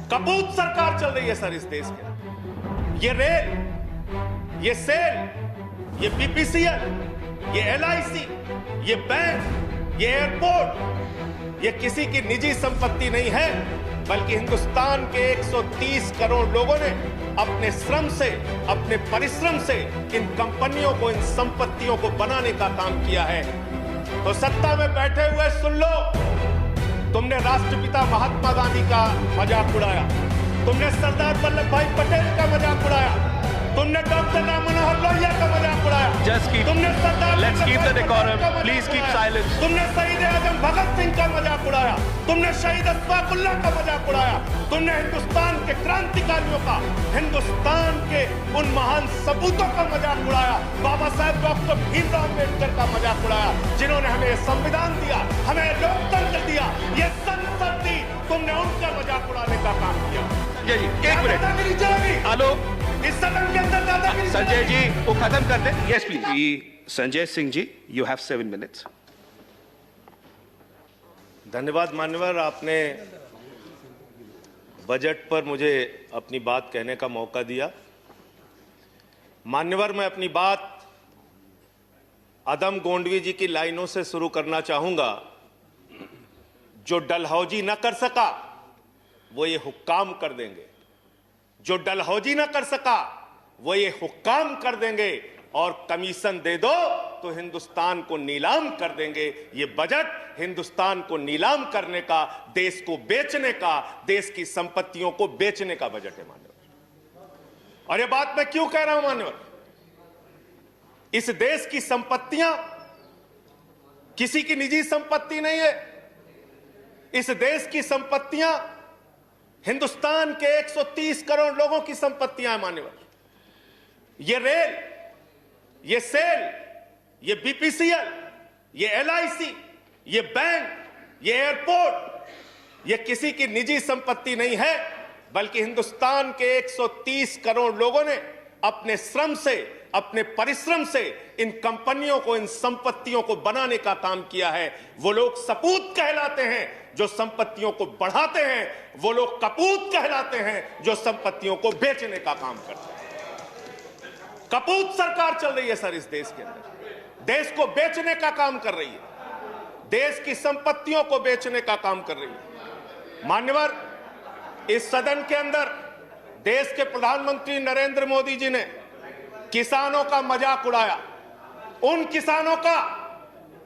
कपूत सरकार चल रही है सर इस देश के। ये रेल, ये सेल, ये बीपीसीएल, ये एलआईसी, ये बैंक, ये एयरपोर्ट, ये किसी की निजी संपत्ति नहीं है, बल्कि हिंदुस्तान के 130 करोड़ लोगों ने अपने श्रम से, अपने परिश्रम से इन कंपनियों को, इन संपत्तियों को बनाने का काम किया है। तो सत्ता में बैठे हुए सुन लो, तुमने राष्ट्रपिता महात्मा गांधी का मजाक उड़ाया, तुमने सरदार वल्लभ भाई पटेल का मजाक उड़ाया, तुमने डॉक्टर राम मनोहर लोहिया का मजाक उड़ाया, तुमने सरदार Let's keep the decorum. Please keep silence. तुमने शहीद आजम भगत सिंह का मजाक उड़ाया, तुमने शहीद अशफाकुल्लाह का मजाक उड़ाया, तुमने हिंदुस्तान के क्रांतिकारियों का, हिंदुस्तान के उन महान सपूतों का मजाक उड़ाया, बाबा साहेब डॉक्टर भीमराव अम्बेडकर का मजाक उड़ाया, जिन्होंने हमें संविधान दिया, हमें लोकतंत्र दिया, ये संसद दी, तुमने उनका मजाक उड़ाने का काम किया। जी एक मिनट, हेलो इस सदन के अंदर दादागिरी संजय जी वो खत्म कर दे। Yes please. Sanjay Singh ji, you have 7 minutes. धन्यवाद मान्यवर, आपने बजट पर मुझे अपनी बात कहने का मौका दिया। मान्यवर, मैं अपनी बात अदम गोंडवी जी की लाइनों से शुरू करना चाहूंगा। जो डलहौजी न कर सका वो ये हुक्काम कर देंगे, जो डलहौजी न कर सका वो ये हुक्काम कर देंगे, और कमीशन दे दो तो हिंदुस्तान को नीलाम कर देंगे। ये बजट हिंदुस्तान को नीलाम करने का, देश को बेचने का, देश की संपत्तियों को बेचने का बजट है मान्यवर। और ये बात मैं क्यों कह रहा हूं मान्यवर, इस देश की संपत्तियां किसी की निजी संपत्ति नहीं है। इस देश की संपत्तियां हिंदुस्तान के 130 करोड़ लोगों की संपत्तियां हैं मान्यवर। ये रेल, ये सेल, ये बीपीसीएल, ये एलआईसी, ये बैंक, ये एयरपोर्ट, ये किसी की निजी संपत्ति नहीं है, बल्कि हिंदुस्तान के 130 करोड़ लोगों ने अपने श्रम से, अपने परिश्रम से इन कंपनियों को, इन संपत्तियों को बनाने का काम किया है। वो लोग सपूत कहलाते हैं जो संपत्तियों को बढ़ाते हैं, वो लोग कपूत कहलाते हैं जो संपत्तियों को बेचने का काम करते हैं। कपूत सरकार चल रही है सर इस देश के अंदर, देश को बेचने का काम कर रही है, देश की संपत्तियों को बेचने का काम कर रही है। मान्यवर, इस सदन के अंदर देश के प्रधानमंत्री नरेंद्र मोदी जी ने किसानों का मजाक उड़ाया, उन किसानों का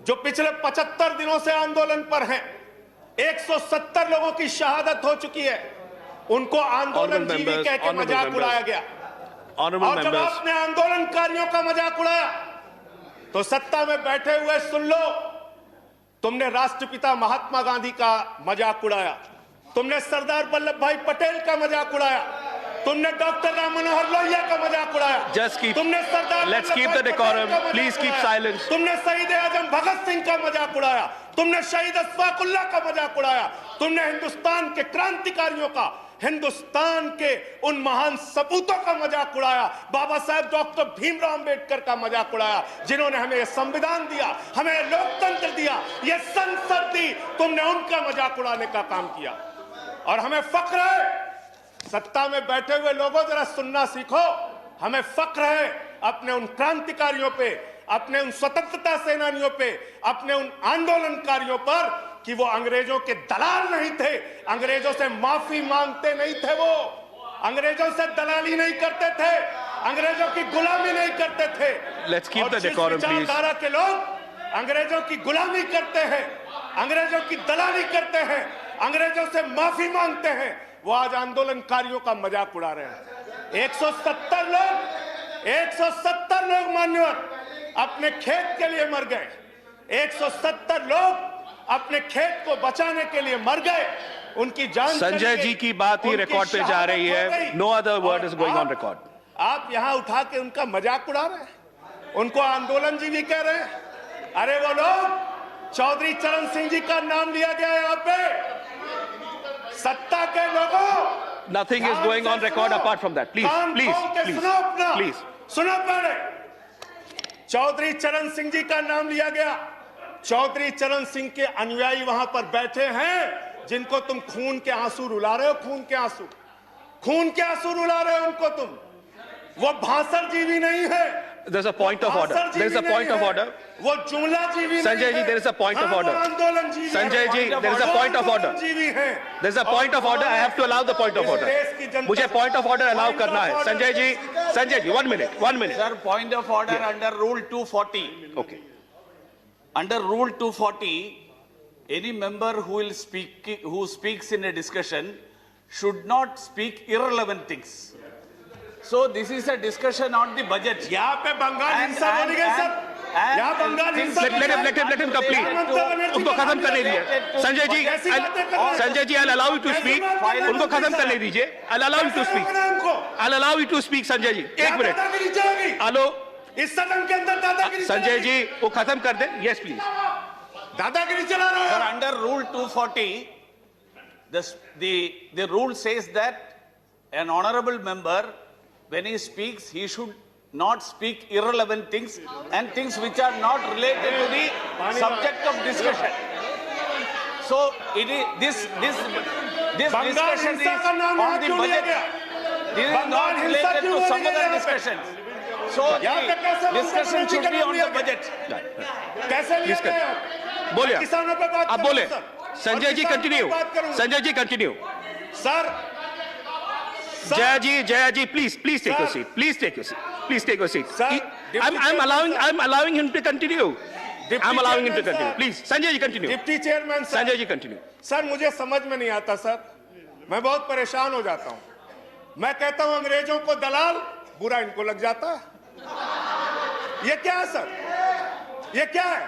जो पिछले 75 दिनों से आंदोलन पर हैं। 170 लोगों की शहादत हो चुकी है, उनको आंदोलन जीवी कह के मजाक उड़ाया गया। और जब आपने आंदोलनकारियों का मजाक उड़ाया तो सत्ता में बैठे हुए सुन लो, तुमने राष्ट्रपिता महात्मा गांधी का मजाक उड़ाया, तुमने सरदार वल्लभ भाई पटेल का मजाक उड़ाया, तुमने डॉक्टर राम मनोहर लोहिया का मजाक उड़ाया, तुमने सरदार Let's keep the decorum. Please keep silence. तुमने शहीद आजम भगत सिंह का मजाक उड़ाया, तुमने शहीद अशफाकुल्लाह का मजाक उड़ाया, तुमने हिंदुस्तान के क्रांतिकारियों का, हिंदुस्तान के उन महान सपूतों का मजाक उड़ाया, बाबा साहेब डॉक्टर भीमराव अम्बेडकर का मजाक उड़ाया, जिन्होंने हमें संविधान दिया, हमें लोकतंत्र दिया, ये संसद दी, तुमने उनका मजाक उड़ाने का काम किया। और हमें फख्र है, सत्ता में बैठे हुए लोगों जरा सुनना सीखो, हमें फख्र है अपने उन क्रांतिकारियों पे, अपने उन स्वतंत्रता सेनानियों पे, अपने उन आंदोलनकारियों पर कि वो अंग्रेजों के दलाल नहीं थे, अंग्रेजों से माफी मांगते नहीं थे, वो अंग्रेजों से दलाली नहीं करते थे, अंग्रेजों की गुलामी नहीं करते थे। Let's keep the decorum, please. विचारधारा के लोग अंग्रेजों की गुलामी करते हैं, अंग्रेजों की दलाली करते हैं, अंग्रेजों से माफी मांगते हैं, वो आज आंदोलनकारियों का मजाक उड़ा रहे हैं। 170 लोग मान्यवर अपने खेत के लिए मर गए, 170 लोग अपने खेत को बचाने के लिए मर गए, उनकी जान। संजय जी की बात ही रिकॉर्ड पे जा रही है, no other word is going on record. आप यहां उठा के उनका मजाक उड़ा रहे हैं, उनको आंदोलन जीवी कह रहे हैं। अरे वो लोग, चौधरी चरण सिंह जी का नाम लिया गया यहाँ पे, सत्ता के लोगों, nothing is going on record apart from that. Please please please सुनो पहले, चौधरी चरण सिंह जी का नाम लिया गया, चौधरी चरण सिंह के अनुयायी वहां पर बैठे हैं जिनको तुम खून के आंसू रुला रहे हो, खून के आंसू रुला रहे हो उनको तुम। वो भाषण जीवी नहीं है। There's a point of order. There's a point of order. वो जुमला जीवी Sanjay ji, there is a point of order. आंदोलन जीवी। Sanjay ji, there is a point of order. जीवी है। There's a point of order. I have to allow the point of order. मुझे point of order allow करना है। Sanjay ji, 1 minute. Sir, point of order under Rule 240. Okay. Under Rule 240, any member who speaks in a discussion should not speak irrelevant things. So this is a discussion on the budget. यहाँ पे बंगाल हिंसा बोली गई sir. यहाँ बंगाल हिंसा। Let him complete. उनको खत्म करने दीजिए। Sanjay ji, I'll allow you to speak. उनको खत्म करने दीजिए। I'll allow you to speak. I'll allow you to speak, Sanjay ji. 1 minute. Hello. इस सदन के अंदर दादागिरी। संजय जी, वो खत्म कर दे। Yes, please. दादागिरी चला रहे हो। Sir, under Rule 240, the rule says that an honorable member, when he speaks, he should not speak irrelevant things and things which are not related to the subject of discussion. So it is this discussion is on the budget. This is not related to some other discussions. So the discussion should be on the budget. कैसे लिया गया? बोलिए। किसानों पे बात आप बोले। Sanjay ji continue. Sanjay ji continue. Sir Jaya ji, please take your seat. Please take your seat. Sir, I'm allowing him to continue. I'm allowing him to continue. Please, Sanjay ji continue. Deputy chairman sir. Sanjay ji continue. Sir मुझे समझ में नहीं आता sir, मैं बहुत परेशान हो जाता हूं। मैं कहता हूं अंग्रेजों को दलाल, बुरा इनको लग जाता है। ये क्या है सर? ये क्या है?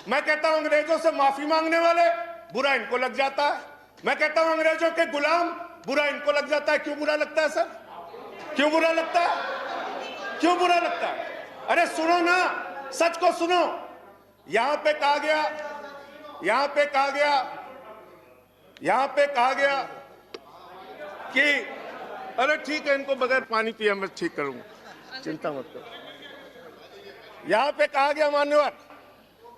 मैं कहता हूं अंग्रेजों से माफी मांगने वाले, बुरा इनको लग जाता है। मैं कहता हूं अंग्रेजों के गुलाम, बुरा इनको लग जाता है। क्यों बुरा लगता है सर? क्यों बुरा लगता है? क्यों बुरा लगता है? अरे सुनो ना, सच को सुनो। यहां पे कहा गया कि अरे ठीक है, इनको बगैर पानी पिए मैं ठीक करूंगा, चिंता मत करो। यहां पे कहा गया मान्यवर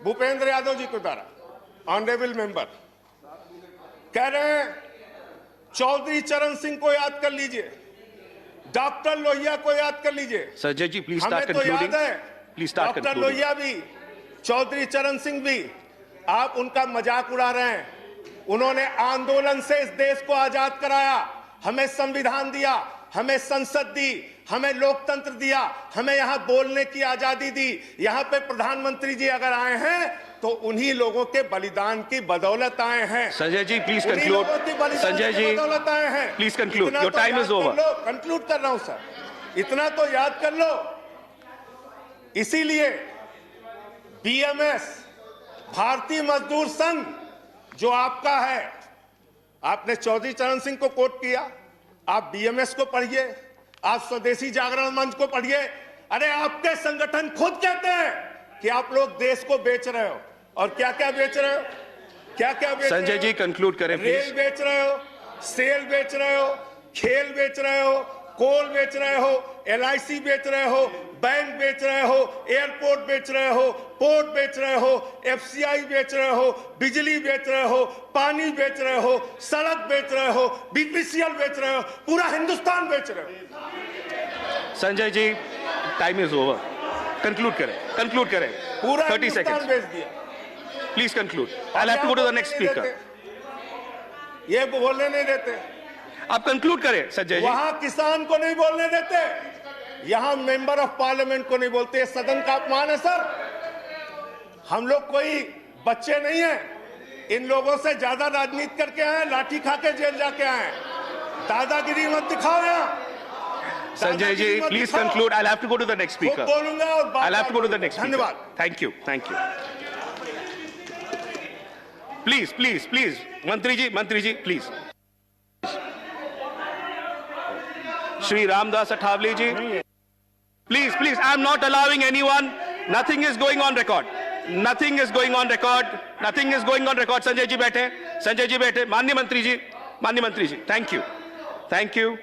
भूपेंद्र यादव जी के द्वारा, ऑनरेबल मेंबर कह रहे हैं चौधरी चरण सिंह को याद कर लीजिए, डॉक्टर लोहिया को याद कर लीजिए। संजय जी प्लीज हमें स्टार्ट तो कंक्लूडिंग। याद है प्लीज स्टार्ट डॉक्टर लोहिया भी, चौधरी चरण सिंह भी। आप उनका मजाक उड़ा रहे हैं। उन्होंने आंदोलन से इस देश को आजाद कराया, हमें संविधान दिया, हमें संसद दी, हमें लोकतंत्र दिया, हमें यहां बोलने की आजादी दी। यहां पे प्रधानमंत्री जी अगर आए हैं तो उन्हीं लोगों के बलिदान की बदौलत आए हैं। Sanjay ji please conclude. संजय जी बदौलत आए हैं। Please conclude, your time is over. Conclude कर रहा हूं सर, इतना तो याद कर लो। इसीलिए बीएमएस, भारतीय मजदूर संघ जो आपका है, आपने चौधरी चरण सिंह को कोट किया, आप बीएमएस को पढ़िए, आप स्वदेशी जागरण मंच को पढ़िए। अरे आपके संगठन खुद कहते हैं कि आप लोग देश को बेच रहे हो। और क्या क्या बेच रहे हो? क्या क्या बेच रहे हो? संजय जी कंक्लूड करें रेल प्लीज। बेच रहे हो, सेल बेच रहे हो, खेल बेच रहे हो, कोल बेच रहे हो, एलआईसी बेच रहे हो, बैंक बेच रहे हो, एयरपोर्ट बेच रहे हो, पोर्ट बेच रहे हो, एफसीआई बेच रहे हो, बिजली बेच रहे हो, पानी बेच रहे हो, सड़क बेच रहे हो, बीपीसीएल बेच रहे हो, पूरा हिंदुस्तान बेच रहे हो। Sanjay ji time is over, conclude करें। पूरा 30 हिंदुस्तान seconds. बेच दिया। Please conclude. I have to go to the next speaker. ये बोलने नहीं देते। आप कंक्लूड करें संजय जी। वहां किसान को नहीं बोलने देते, यहां मेंबर ऑफ पार्लियामेंट को नहीं बोलते। सदन का अपमान है सर। हम लोग कोई बच्चे नहीं हैं। इन लोगों से ज्यादा राजनीति करके आए, लाठी खा के जेल जाके आए। दादागिरी मत दिखाओ यहाँ। Sanjay ji please conclude. I have to go to the next speaker. बोलूंगा और बात। I have to go to the next. धन्यवाद। Thank you. प्लीज मंत्री जी please. Shri Ramdas Athawale ji please. I am not allowing anyone. Nothing is going on record. Sanjay ji बैठे। माननीय मंत्री जी। Thank you.